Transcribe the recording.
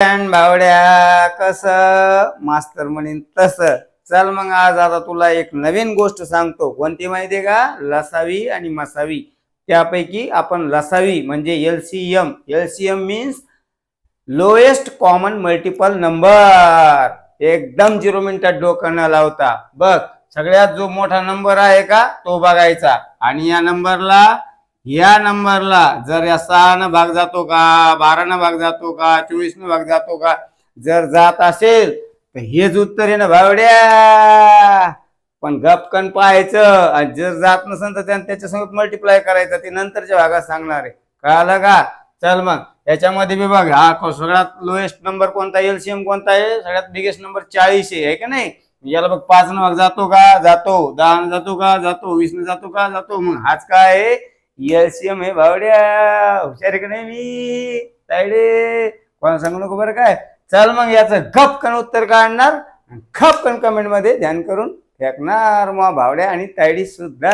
बावड्या कस मास्तर म्हणेन तस. चल मग आज आता तुला एक नवीन गोष्ट सांगतो. कोणती माहितीये का? लसावी आणि मसावी. त्यापैकी आपण लसावी म्हणजे LCM. LCM means lowest common multiple number. एकदम 0 मिनिटात डोकं न लावता बघ. सगळ्यात जो मोठा नंबर आहे का तो बघायचा आणि या नंबरला जर या 6 न भाग जातो का, 12 न भाग जातो का, 24 न भाग जातो का, जर जात असेल तर हेच उत्तर आहे ना भावड्या. पण गपकन पाहायचं आणि जर जात नसेल तर त्याच्यासोबत मल्टिप्लाय करायचं. ते नंतरच्या भागात सांगणार आहे. कळालं का? चल मग याच्यामध्ये बी बघ, हा सगळ्यात लोएस्ट नंबर कोणता, LCM कोणता आहे? सगळ्यात बिगेस्ट नंबर 40 आहे का नाही? याला बघ 5 न भाग जातो का, जातो. 10 न जातो का, जातो. 20 न जातो का, जातो. मग हाच काय आहे? LCM आहे भावड्या. हुशार आहे का नाही मी? तायडे कोणा सांगू नको बरं काय. चल मग याचं गपकन उत्तर काढणार, गपकन कमेंट मध्ये ध्यान करून फेकणार मग भावड्या आणि तायडी सुद्धा.